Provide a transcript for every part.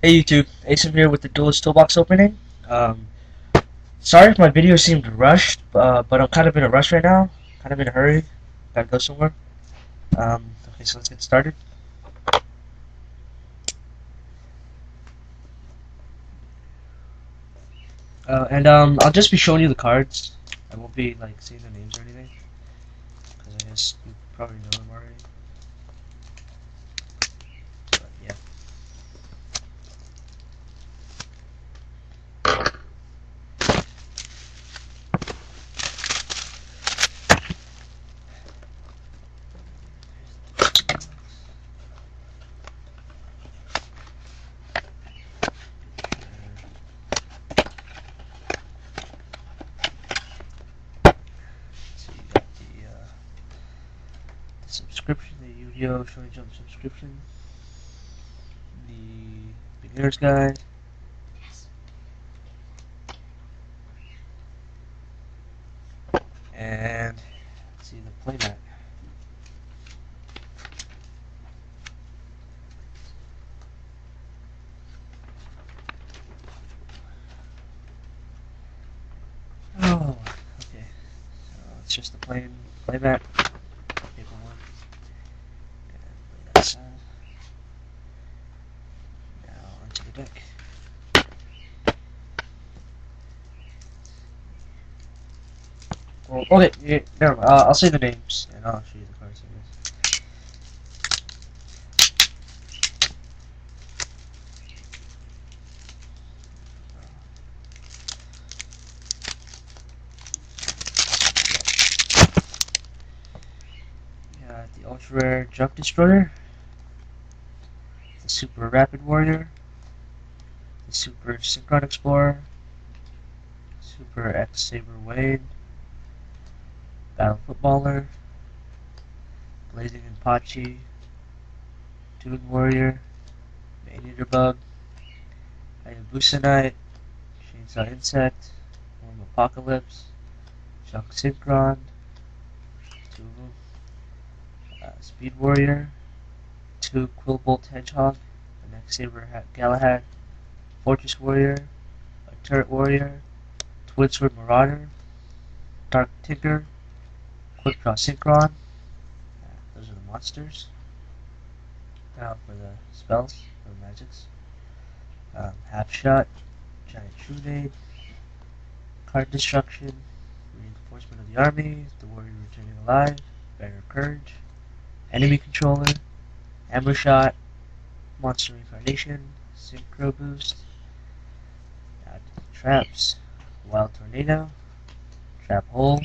Hey YouTube, Asim here with the Duelist Toolbox opening. Um, Sorry if my video seemed rushed, but I'm kind of in a rush right now. Kind of in a hurry. Gotta go somewhere. Okay, so let's get started. I'll just be showing you the cards. I won't be like saying the names or anything, because I guess you probably know them already. But yeah. So you got the subscription, the Yu-Gi-Oh! Shonen Jump subscription, the beginner's guide, and let's see the playmat. Oh, okay. So it's just the plain playmat, paper one, and lay that aside. Now onto the deck. Well, okay, yeah, never mind. I'll say the names and I'll show you the cards. I guess. Got the ultra rare Junk Destroyer, the super rapid warrior, the super synchron explorer, super X Saber Wade, battle footballer, blazing Apache, Toon warrior, Maneater bug, Hayabusa knight, chainsaw insect, worm apocalypse, Junk synchron, two of them, speed warrior, two Quillbolt hedgehog, an X Saber Galahad, fortress warrior, a turret warrior, twin sword marauder, dark tinker, quick draw synchron. Those are the monsters. Now for the spells, or magics. Half shot, giant trunade, card destruction, reinforcement of the army, the warrior returning alive, bearer courage, enemy controller, amber shot, monster incarnation, synchro boost, traps, wild tornado, trap hole,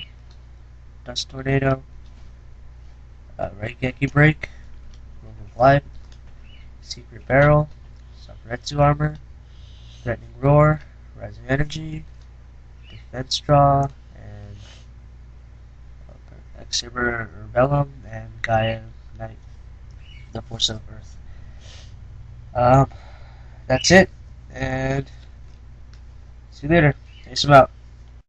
dust tornado, Raigeki break, room of life, secret barrel, Sakuretsu armor, threatening roar, rising energy, defense draw, and X-Saber Rebellum, and Gaia Knight, the Force of Earth. Um, that's it, and see you later. Peace out.